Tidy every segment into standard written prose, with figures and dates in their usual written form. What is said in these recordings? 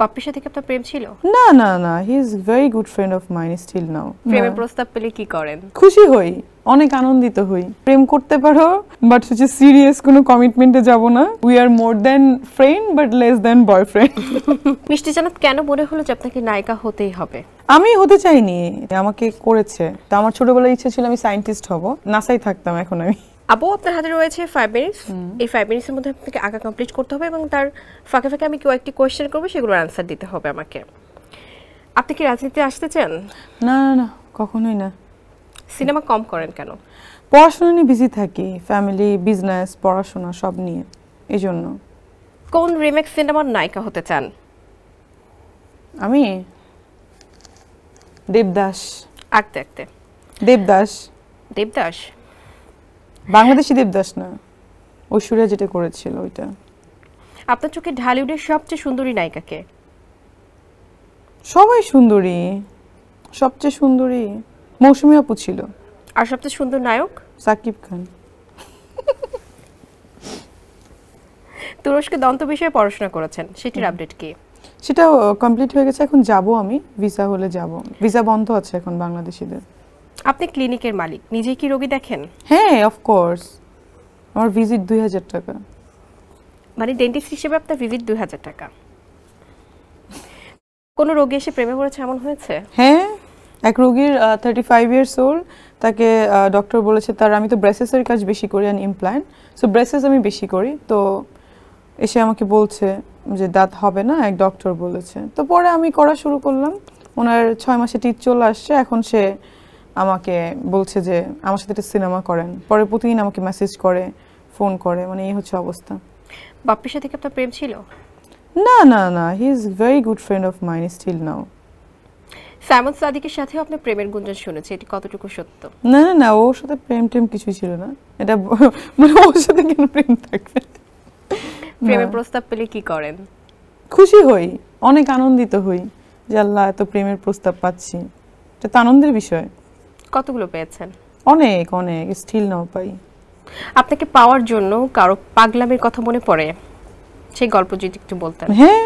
বাপ্পির সাথে কি আপনার প্রেম ছিল? না না না, he is very good friend of mine still now. প্রেমের প্রস্তাব পেলে কি করেন? খুশি হই, অনেক আনন্দিত হই। প্রেম করতে পারো বাট হচ্ছে সিরিয়াস কোনো কমিটমেন্টে যাব না। We are more than friend but less than boyfriend. মিষ্টি জান্নাত কেন মনে হলো যে আপনাকে নায়িকা হতেই হবে? আমি হতে চাইনি, আমাকে করেছে। তো আমার ছোটবেলায় ইচ্ছে ছিল আমি সায়েন্টিস্ট হব, নাসাই থাকতাম এখন আমি। আপু আপনার হাতে রয়েছে 5 মিনিটস। এই 5 মিনিটসের মধ্যে আপনাকে আঁকা কমপ্লিট করতে হবে এবং তার ফাঁকে ফাঁকে আমি কয়েকটি কোয়েশ্চেন করবো, সেগুলোর অ্যান্সার দিতে হবে আমাকে। আপনি কি রাজনীতিতে আসতে চান? না না না, কখনোই না। সিনেমা কম করেন কেন? পড়াশোনা নিয়ে বিজি থাকি, ফ্যামিলি, বিজনেস, পড়াশোনা সব নিয়ে, এই জন্য। কোন রিমেক সিনেমার নায়িকা হতে চান? আমি দেবদাস। আঁকতে আঁকতে দেবদাস। দেবদাস? বাংলাদেশি দেবদাস না, ঐশ্বরিয়া যেটা করেছিল ওইটা। আপনার চোখে ঢালিউডের সবচেয়ে সুন্দরী নায়িকাকে? সবাই সুন্দরী, সবচেয়ে সুন্দরী মৌসুমী আপু ছিল। আর সবচেয়ে সুন্দর নায়ক? সাকিব খান। তুরস্কে দন্ত বিষয়ে পড়াশোনা করেছেন, সেটির আপডেট কি? সেটা কমপ্লিট হয়ে গেছে, এখন যাব আমি, ভিসা হলে যাব। ভিসা বন্ধ আছে এখন বাংলাদেশিদের। আপনি ক্লিনিকের মালিক, নিজেই কি রোগী দেখেন? হ্যাঁ, অফকোর্স। আমার ভিজিট 2000 টাকা। মানে ডেন্টিস্ট হিসেবে আপনার ভিজিট 2000 টাকা। কোনো রোগী এসে প্রেমে পড়েছে এমন হয়েছে? হ্যাঁ, এক রোগীর 35 ইয়ার্স ওল্ড, তাকে ডক্টর বলেছে তার, আমি তো ব্রেসেসের কাজ বেশি করি আর ইমপ্ল্যান্ট, সো ব্রেসেস আমি বেশি করি। তো এসে আমাকে বলছে যে দাঁত হবে না, এক ডক্টর বলেছে। তো পরে আমি করা শুরু করলাম। ওনার 6 মাসে টিথ চলে আসছে, এখন সে আমাকে বলছে যে আমার সাথে একটা সিনেমা করেন। পরে প্রতিদিন আমাকে মেসেজ করে, ফোন করে, মানে এই হচ্ছে অবস্থা। বাপ্পির সাথে কি আপনার প্রেম ছিল? না না না, he is very good friend of mine still now. Simon সাদিকের সাথেও আপনি প্রেমের গুঞ্জন শুনেছি, এটি কতটুকু সত্য? না না না, ওর সাথে প্রেম টেম কিছুই ছিল না। এটা মানে ওর সাথে কেন প্রেম থাকবে? প্রেমের প্রস্তাব পেলে কি করেন? খুশি হই, অনেক আনন্দিত হই যে আল্লাহ এত প্রেমের প্রস্তাব পাচ্ছি। এটা তো আনন্দের বিষয়। কতগুলো পেয়েছেন? অনেক অনেক, স্টিল নাও পাই। আপনাকে পাওয়ার জন্য কারো পাগলামির কথা মনে পড়ে? সেই গল্প যদি একটু বলতেন। হ্যাঁ,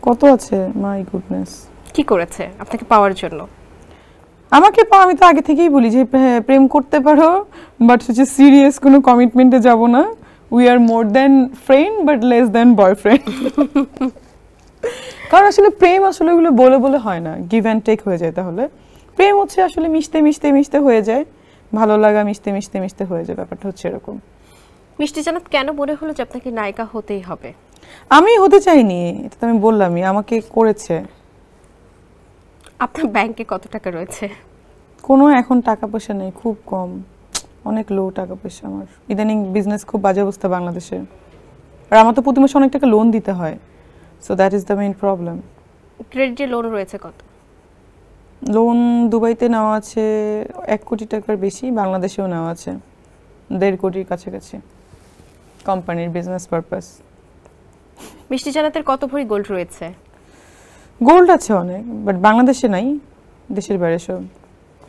কত আছে, মাই গুডনেস। কি করেছে আপনাকে পাওয়ার জন্য? আমাকে আমি তো আগে থেকেই বলি যে প্রেম করতে পারো বাট হচ্ছে সিরিয়াস কোনো কমিটমেন্টে যাব না। We are more than friend but less than boyfriend. কারণ আসলে প্রেম আসলে ওগুলো বলে বলে হয় না, গিভ অ্যান্ড টেক হয়ে যায়। তাহলে প্রেম হচ্ছে আসলে মিশতে মিশতে মিশতে হয়ে যায়, ভালো লাগা মিশতে মিশতে মিশতে হয়ে যায়, ব্যাপারটা হচ্ছে এরকম। মিষ্টি জান্নাত কেন মনে হলো যে আপনাকে নায়িকা হতেই হবে? আমি হতে চাইনি, এটা তো আমি বললামই, আমাকে করেছে। আপনার ব্যাংকে কত টাকা রয়েছে? কোনো এখন টাকা পয়সা নেই, খুব কম, অনেক লো টাকা পয়সা আমার। ইদানিং বিজনেস খুব বাজে অবস্থা বাংলাদেশে, আর আমার তো প্রতি মাসে অনেক টাকা লোন দিতে হয়, so that is the main problem. ক্রেডিটে লোন রয়েছে কত? লোন দুবাইতে নেওয়া আছে 1 কোটি টাকার বেশি, বাংলাদেশেও নেওয়া আছে 1.5 কোটির কাছাকাছি, কোম্পানির বিজনেস পারপাস। মিষ্টি জান্নাতের কত ভরি গোল্ড রয়েছে? গোল্ড আছে অনেক, বাট বাংলাদেশে নাই, দেশের বাইরে সব।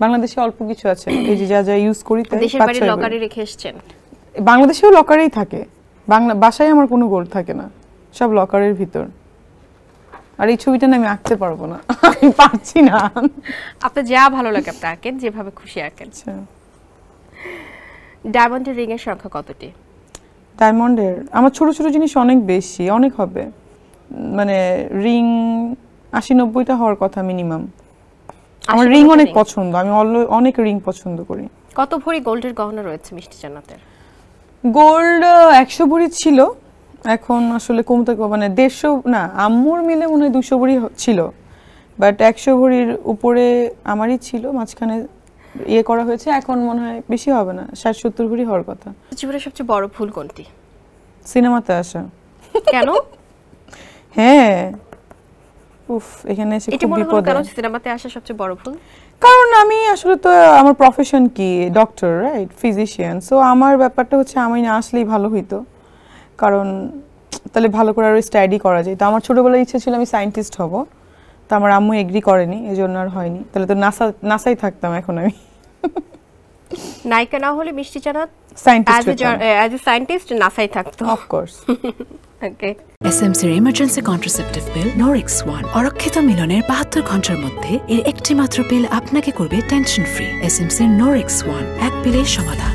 বাংলাদেশে অল্প কিছু আছে, এই যে যা যা ইউজ করি তাই। দেশের বাইরে লকারে রেখে এসেছেন? বাংলাদেশেও লকারেই থাকে, বাসায় আমার কোনো গোল্ড থাকে না, সব লকারের ভিতর। আর এই ছবিটা না আমি আঁকতে পারবো না, আমি পারছি না। আপনার যা ভালো লাগে আপনি আঁকেন, যেভাবে খুশি আঁকেন। ডায়মন্ডের রিং এর সংখ্যা কতটি? ডায়মন্ডের আমার ছোট ছোট জিনিস অনেক বেশি, অনেক হবে, মানে রিং 80-90টা হওয়ার কথা মিনিমাম। আমার রিং অনেক পছন্দ, আমি অনেক রিং পছন্দ করি। কত ভরি গোল্ডের গহনা রয়েছে মিষ্টি জান্নাতের? গোল্ড 100 ভরি ছিল, এখন আসলে কমতে মানে 150, না আম্মুর মিলে মনে হয় 200 ভরি ছিল, বাট 100 ভরির উপরে আমারই ছিল, মাঝখানে ইয়ে করা হয়েছে, এখন মনে হয় বেশি হবে না, 60-70 ভরি হওয়ার কথা। জীবনের সবচেয়ে বড় ভুল কোনটি? সিনেমাতে আসা। কেন? হ্যাঁ, উফ, এখানে এসে খুব বিপদ। কেন সিনেমাতে আসা সবচেয়ে বড় ভুল? কারণ আমি আসলে তো, আমার প্রফেশন কি ডক্টর, রাইট, ফিজিশিয়ান, সো আমার ব্যাপারটা হচ্ছে আমি না আসলেই ভালো হইতো, কারণ তাহলে ভালো করে আরো স্টাডি করা যায়। তো আমার ছোটবেলায় ইচ্ছে ছিল আমি সায়েন্টিস্ট হব, তো আমার আম্মু এগ্রি করেনি, এই জন্য আর হয়নি। তাহলে তো নাসাই থাকতাম এখন আমি। নায়িকা না হলে Mishti Jannat scientist as a scientist নাসাই থাকতো। Of course. ওকে। এসএমসির ইমার্জেন্সি কন্ট্রাসেপটিভ পিল নরিক্স 1 অরক্ষিত মিলনের 72 ঘন্টার মধ্যে এর একটি মাত্র পিল আপনাকে করবে টেনশন ফ্রি। এসএমসির নরিক্স 1 এক পিলের সমাধান।